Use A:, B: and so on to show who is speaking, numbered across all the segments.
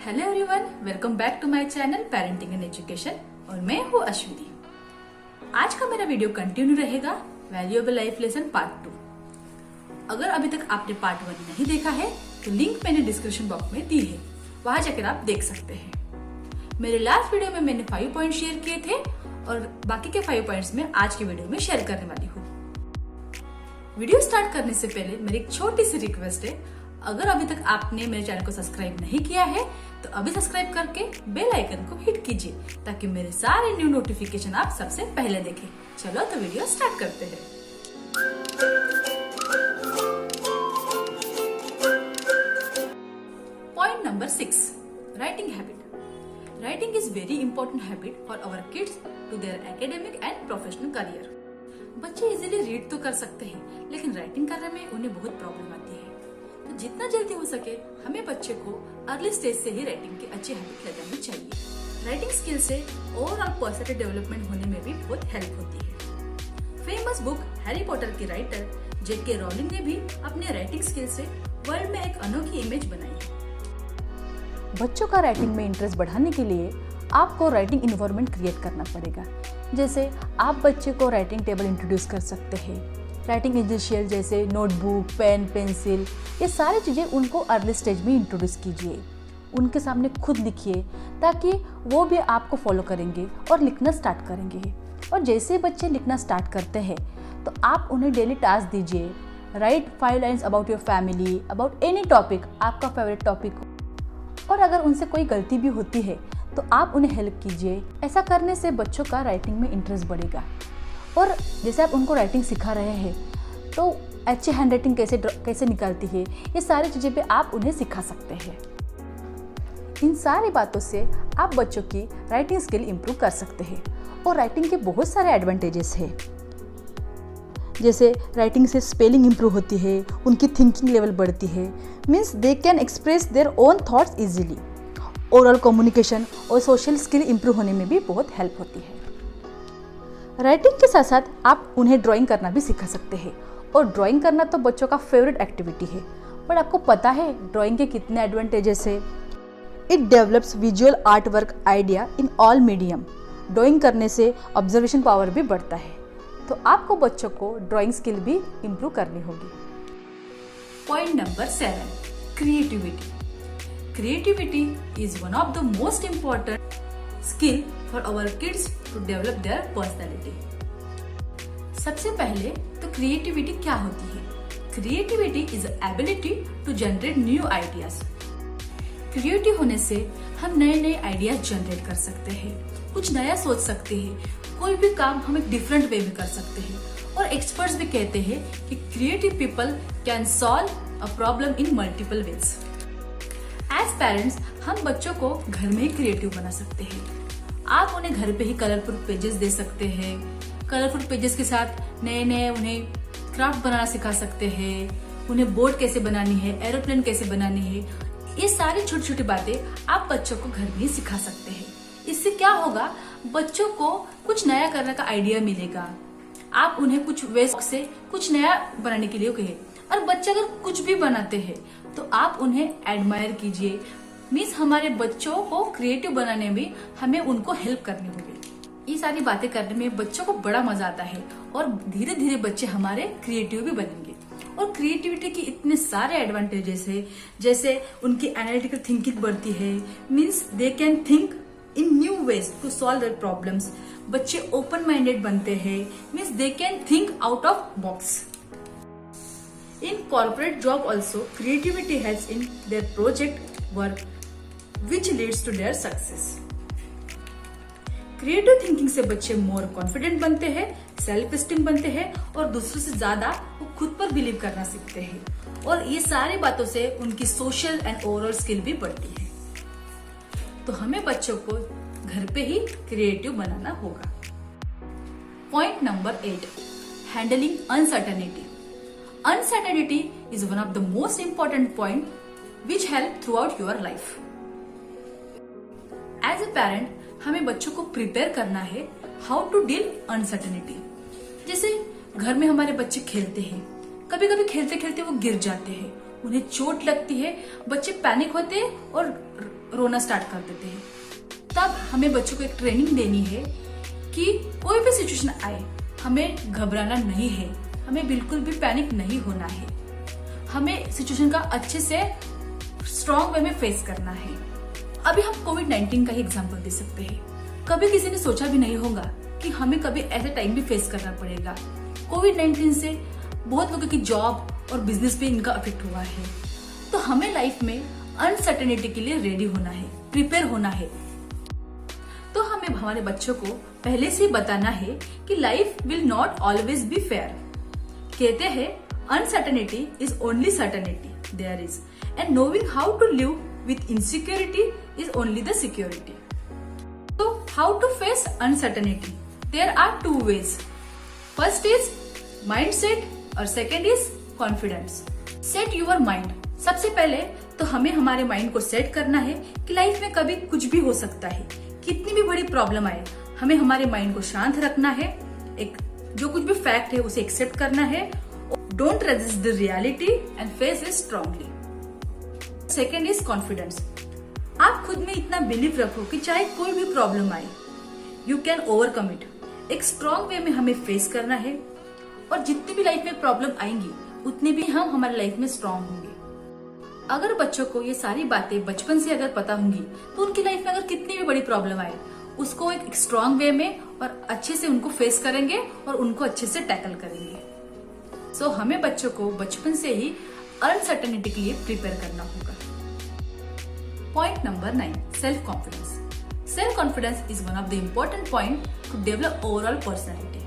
A: Hello everyone, welcome back to my channel parenting and education और मैं हूँ अश्विनी। आज का मेरा वीडियो कंटिन्यू रहेगा वैल्यूएबल लाइफ लेसन पार्ट 2। अगर अभी तक आपने पार्ट 1 नहीं देखा है तो लिंक मैंने डिस्क्रिप्शन बॉक्स में दी है, वहां जाकर आप देख सकते हैं। मेरे लास्ट वीडियो में मैंने 5 पॉइंट शेयर किए थे और बाकी के 5 पॉइंट्स में आज की वीडियो में शेयर करने वाली हूँ। वीडियो स्टार्ट करने से पहले मेरी एक छोटी सी रिक्वेस्ट है, अगर अभी तक आपने मेरे चैनल को सब्सक्राइब नहीं किया है तो अभी सब्सक्राइब करके बेल आइकन को हिट कीजिए ताकि मेरे सारे न्यू नोटिफिकेशन आप सबसे पहले देखें। चलो तो वीडियो स्टार्ट करते हैं। Point number 6, writing habit. Writing is very important habit for our kids to their academic and professional career. बच्चे इजीली रीड तो कर सकते हैं लेकिन राइटिंग करने में उन्हें बहुत प्रॉब्लम आती है। तो जितना जल्दी हो सके हमें बच्चे को अर्ली स्टेज से ही राइटिंग की अच्छी हैबिट लगानी चाहिए। राइटिंग स्किल से ओवरऑल पर्सनैलिटी डेवलपमेंट होने में भी बहुत हेल्प होती है। फेमस बुक हैरी पॉटर की राइटर जेके रोलिंग ने भी अपने राइटिंग स्किल से वर्ल्ड में एक अनोखी इमेज बनाई है।
B: बच्चों का राइटिंग में इंटरेस्ट बढ़ाने के लिए आपको राइटिंग इन्वायरमेंट क्रिएट करना पड़ेगा। जैसे आप बच्चे को राइटिंग टेबल इंट्रोड्यूस कर सकते हैं। राइटिंग एसेंशियल जैसे नोटबुक, पेन, पेंसिल, ये सारी चीज़ें उनको अर्ली स्टेज में इंट्रोड्यूस कीजिए। उनके सामने खुद लिखिए ताकि वो भी आपको फॉलो करेंगे और लिखना स्टार्ट करेंगे। और जैसे बच्चे लिखना स्टार्ट करते हैं तो आप उन्हें डेली टास्क दीजिए। Right 5 lines about your family, about any topic, आपका फेवरेट टॉपिक हो। और अगर उनसे कोई गलती भी होती है तो आप उन्हें हेल्प कीजिए। ऐसा करने से बच्चों का राइटिंग में इंटरेस्ट बढ़ेगा। और जैसे आप उनको राइटिंग सिखा रहे हैं तो अच्छी हैंड राइटिंग कैसे निकालती है, ये सारी चीज़ें भी आप उन्हें सिखा सकते हैं। इन सारी बातों से आप बच्चों की राइटिंग स्किल इम्प्रूव कर सकते हैं। और राइटिंग के बहुत सारे एडवांटेजेस हैं। जैसे राइटिंग से स्पेलिंग इम्प्रूव होती है, उनकी थिंकिंग लेवल बढ़ती है, means they can express their own thoughts easily. Oral communication और सोशल स्किल इम्प्रूव होने में भी बहुत हेल्प होती है। राइटिंग के साथ साथ आप उन्हें ड्राइंग करना भी सिखा सकते हैं। और ड्राइंग करना तो बच्चों का फेवरेट एक्टिविटी है। पर आपको पता है ड्राइंग के कितने एडवांटेजेस है? It develops visual art work idea in all medium. Drawing करने से ऑब्जर्वेशन पावर भी बढ़ता है। तो आपको बच्चों को ड्राइंग स्किल भी इम्प्रूव करनी होगी।
A: Point number 7, creativity. Creativity is one of the most important skill for our kids to develop their personality. सबसे पहले तो क्रिएटिविटी क्या होती है? Creativity is the ability to generate new ideas. Creative होने से हम नए नए आइडियाज जनरेट कर सकते हैं, कुछ नया सोच सकते हैं, कोई भी काम हम एक डिफरेंट वे में कर सकते हैं। और एक्सपर्ट्स भी कहते हैं कि creative people can solve a problem in multiple ways. As parents हम बच्चों को घर में ही क्रिएटिव बना सकते हैं। आप उन्हें घर पे ही कलरफुल पेजेस दे सकते हैं। कलरफुल पेजेस के साथ नए नए उन्हें क्राफ्ट बनाना सिखा सकते हैं। उन्हें बोट कैसे बनानी है, एरोप्लेन कैसे बनानी है, ये सारी छोटी छोटी बातें आप बच्चों को घर में ही सिखा सकते हैं। इससे क्या होगा, बच्चों को कुछ नया करने का आइडिया मिलेगा। आप उन्हें कुछ वेस्ट से कुछ नया बनाने के लिए कहे। और बच्चे अगर कुछ भी बनाते हैं तो आप उन्हें एडमायर कीजिए। मीन्स हमारे बच्चों को क्रिएटिव बनाने में हमें उनको हेल्प करनी होगी। ये सारी बातें करने में बच्चों को बड़ा मजा आता है और धीरे धीरे बच्चे हमारे क्रिएटिव भी बनेंगे। और क्रिएटिविटी की इतने सारे एडवांटेजेस है, जैसे उनकी एनालिटिकल थिंकिंग बढ़ती है। Means they can think in new ways to solve their problems. बच्चे ओपन माइंडेड बनते हैं। Means they can think out of box. In corporate job also, creativity helps in their project work, which leads to their success. Creative thinking से बच्चे more confident बनते हैं, self esteem बनते हैं और दूसरों से ज्यादा वो खुद पर बिलीव करना सीखते हैं। और ये सारी बातों से उनकी सोशल एंड ओवरऑल स्किल भी बढ़ती है। तो हमें बच्चों को घर पे ही क्रिएटिव बनाना होगा। Point number 8, handling uncertainty. Uncertainty is one of the most important point which help throughout your life. As a parent, हमें बच्चों को प्रिपेयर करना है how to deal uncertainty. जैसे घर में हमारे बच्चे खेलते हैं, कभी कभी खेलते खेलते वो गिर जाते हैं उन्हें चोट लगती है, बच्चे पैनिक होते हैं और रोना स्टार्ट कर देते हैं। तब हमें बच्चों को एक ट्रेनिंग देनी है कि कोई भी सिचुएशन आए हमें घबराना नहीं है, हमें बिल्कुल भी पैनिक नहीं होना है, हमें सिचुएशन का अच्छे से स्ट्रॉन्ग वे में फेस करना है। अभी हम कोविड-19 का ही एग्जांपल दे सकते हैं। कभी किसी ने सोचा भी नहीं होगा कि हमें कभी ऐसा टाइम भी फेस करना पड़ेगा। कोविड-19 से बहुत लोगों की जॉब और बिजनेस पे इनका इफेक्ट हुआ है। तो हमें लाइफ में अनसर्टेनिटी के लिए रेडी होना है, प्रिपेयर होना है। तो हमें हमारे बच्चों को पहले से ही बताना है कि life will not always be fair. कहते हैं uncertainty is only certainty there is, and knowing how to live with insecurity is only the security. तो how to face uncertainty? There are two ways. First is mindset और second is confidence. Set your mind. सबसे पहले तो हमें हमारे mind को set करना है कि लाइफ में कभी कुछ भी हो सकता है, कितनी भी बड़ी प्रॉब्लम आए, हमें हमारे माइंड को शांत रखना है, एक जो कुछ भी फैक्ट है उसे एक्सेप्ट करना है, don't resist the reality and face it strongly. Second is confidence. आप खुद में इतना बिलीव रखो कि चाहे कोई भी प्रॉब्लम आए, यू कैन ओवरकम इट। एक स्ट्रांग वे में हमें फेस करना है, और जितनी भी लाइफ में प्रॉब्लम आएंगी उतनी भी हम हमारी लाइफ में स्ट्रांग होंगे। अगर बच्चों को ये सारी बातें बचपन से अगर पता होंगी तो उनकी लाइफ में अगर कितनी भी बड़ी प्रॉब्लम आए उसको एक स्ट्रांग वे में और अच्छे से उनको फेस करेंगे और उनको अच्छे से टैकल करेंगे। सो हमें बच्चों को बचपन से ही अनसर्टेनिटी के लिए प्रिपेयर करना होगा। Point number 9, self confidence. Self confidence is one of the important point two develop overall personality.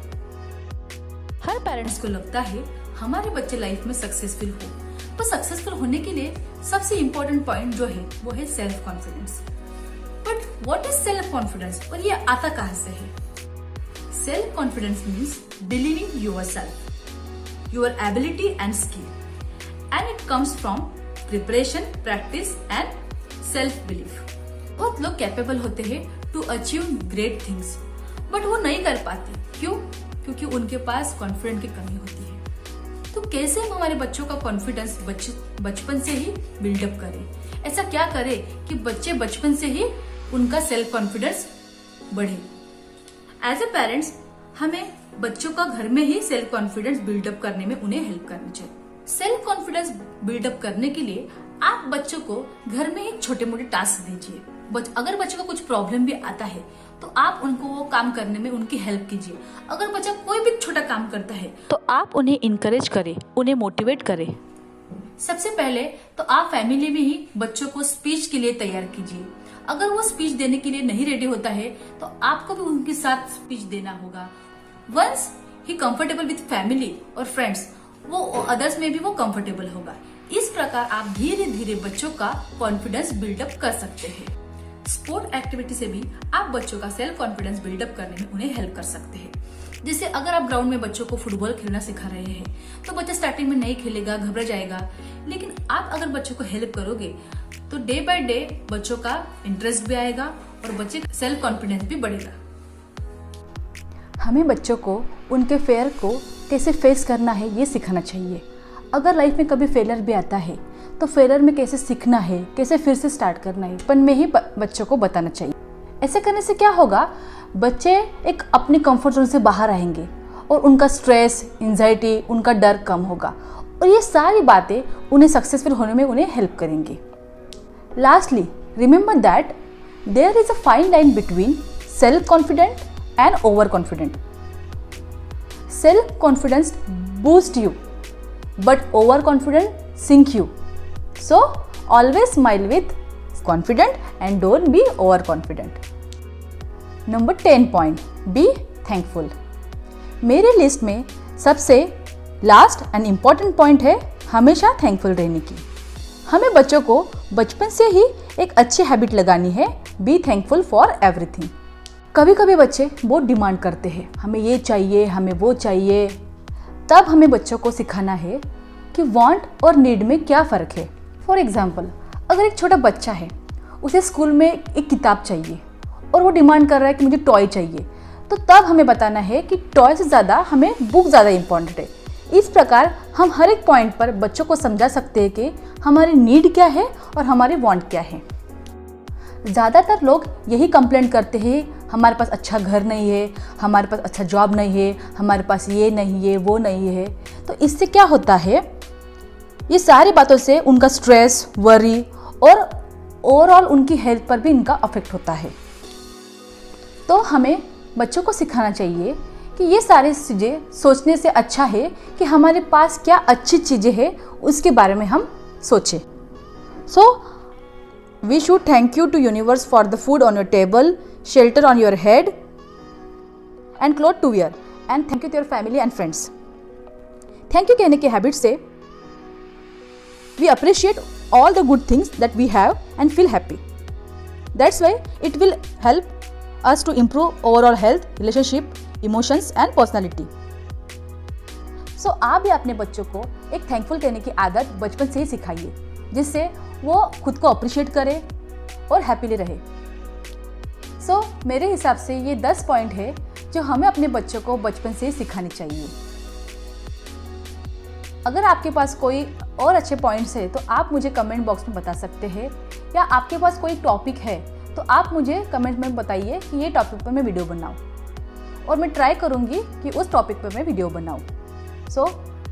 A: Her parents को लगता है हमारे बच्चे लाइफ में सक्सेसफुल हो, तो सक्सेसफुल होने के लिए सबसे इम्पोर्टेंट पॉइंट जो है वो है self confidence. But what is self confidence और ये आता कहां से है? Self confidence means believing yourself, your ability and skill, and it comes from preparation, practice and self belief. बहुत लोग कैपेबल होते हैं to achieve great things, but वो नहीं कर पाते। क्यों? क्योंकि उनके पास कॉन्फिडेंस की कमी होती है। तो कैसे हम हमारे बच्चों का कॉन्फिडेंस बचपन से ही बिल्डअप करें? ऐसा क्या करें कि बच्चे बचपन से ही उनका सेल्फ कॉन्फिडेंस बढ़े? एज ए पेरेंट्स हमें बच्चों का घर में ही सेल्फ कॉन्फिडेंस बिल्डअप करने में उन्हें हेल्प करनी चाहिए। सेल्फ कॉन्फिडेंस बिल्डअप करने के लिए आप बच्चों को घर में ही छोटे मोटे टास्क दीजिए। अगर बच्चों को कुछ प्रॉब्लम भी आता है तो आप उनको वो काम करने में उनकी हेल्प कीजिए। अगर बच्चा कोई भी छोटा काम करता है तो आप उन्हें इनकरेज करें, उन्हें मोटिवेट करें। सबसे पहले तो आप फैमिली में ही बच्चों को स्पीच के लिए तैयार कीजिए। अगर वो स्पीच देने के लिए नहीं रेडी होता है तो आपको भी उनके साथ स्पीच देना होगा। वंस ही कंफर्टेबल विथ फैमिली और फ्रेंड्स, वो अदर्स में भी वो कंफर्टेबल होगा। इस प्रकार आप धीरे धीरे बच्चों का कॉन्फिडेंस बिल्डअप कर सकते हैं। स्पोर्ट एक्टिविटी से भी आप बच्चों का सेल्फ कॉन्फिडेंस बिल्डअप करने में उन्हें हेल्प कर सकते हैं। जैसे अगर आप ग्राउंड में बच्चों को फुटबॉल खेलना सिखा रहे हैं तो बच्चा स्टार्टिंग में नहीं खेलेगा, घबरा जाएगा, लेकिन आप अगर बच्चों को हेल्प करोगे तो डे बाय डे बच्चों का इंटरेस्ट भी आएगा और बच्चे का सेल्फ कॉन्फिडेंस भी बढ़ेगा।
B: हमें बच्चों को उनके फेयर को कैसे फेस करना है ये सिखाना चाहिए। अगर लाइफ में कभी फेलियर भी आता है तो फेलियर में कैसे सीखना है, कैसे फिर से स्टार्ट करना है, बचपन में ही बच्चों को बताना चाहिए। ऐसे करने से क्या होगा, बच्चे एक अपने कंफर्ट जोन से बाहर आएंगे और उनका स्ट्रेस, एंजाइटी, उनका डर कम होगा और ये सारी बातें उन्हें सक्सेसफुल होने में उन्हें हेल्प करेंगी। Lastly, remember that there is a fine line between self confident and over confident. Self confidence boost you but overconfident sink you. So always smile with confident and don't be overconfident. Number 10 point, be thankful. मेरे list में सबसे last and important point है हमेशा thankful रहने की। हमें बच्चों को बचपन से ही एक अच्छी हैबिट लगानी है, बी थैंकफुल फॉर एवरीथिंग। कभी कभी बच्चे बहुत डिमांड करते हैं, हमें ये चाहिए, हमें वो चाहिए। तब हमें बच्चों को सिखाना है कि वांट और नीड में क्या फ़र्क है। फॉर एग्जाम्पल, अगर एक छोटा बच्चा है, उसे स्कूल में एक किताब चाहिए और वो डिमांड कर रहा है कि मुझे टॉय चाहिए, तो तब हमें बताना है कि टॉय से ज़्यादा हमें बुक ज़्यादा इम्पॉर्टेंट है, इस प्रकार हम हर एक पॉइंट पर बच्चों को समझा सकते हैं कि हमारी नीड क्या है और हमारे वांट क्या है। ज़्यादातर लोग यही कंप्लेंट करते हैं, हमारे पास अच्छा घर नहीं है, हमारे पास अच्छा जॉब नहीं है, हमारे पास ये नहीं है, वो नहीं है। तो इससे क्या होता है, ये सारी बातों से उनका स्ट्रेस, वरी और ओवरऑल उनकी हेल्थ पर भी इनका अफेक्ट होता है। तो हमें बच्चों को सिखाना चाहिए कि ये सारी चीज़ें सोचने से अच्छा है कि हमारे पास क्या अच्छी चीज़ें हैं उसके बारे में हम सोचें। So we should thank you to universe for the food on your table, shelter on your head and cloth to wear, and thank you to your family and friends. Thank you कहने के habit से we appreciate all the good things that we have and feel happy. That's why it will help us to improve overall health, relationship, emotions and personality. So आप भी अपने बच्चों को एक thankful कहने की आदत बचपन से ही सिखाइए, जिससे वो खुद को अप्रिशिएट करे और हैप्पीली रहे। So मेरे हिसाब से ये 10 पॉइंट है जो हमें अपने बच्चों को बचपन से ही सिखाने चाहिए। अगर आपके पास कोई और अच्छे पॉइंट्स है तो आप मुझे कमेंट बॉक्स में बता सकते हैं, या आपके पास कोई टॉपिक है तो आप मुझे कमेंट में बताइए कि ये टॉपिक पर मैं वीडियो बनाऊं, और मैं ट्राई करूंगी कि उस टॉपिक पर मैं वीडियो बनाऊं। सो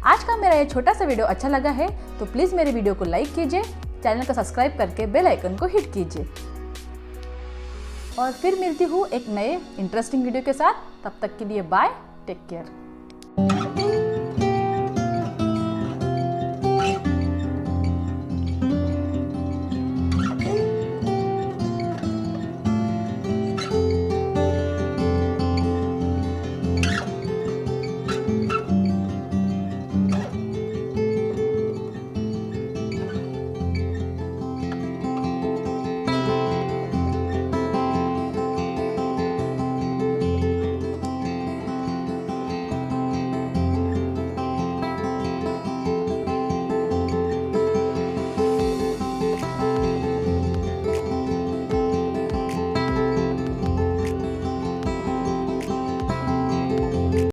B: आज का मेरा ये छोटा सा वीडियो अच्छा लगा है तो प्लीज़ मेरे वीडियो को लाइक कीजिए, चैनल को सब्सक्राइब करके बेल आइकन को हिट कीजिए, और फिर मिलती हूँ एक नए इंटरेस्टिंग वीडियो के साथ। तब तक के लिए बाय, टेक केयर।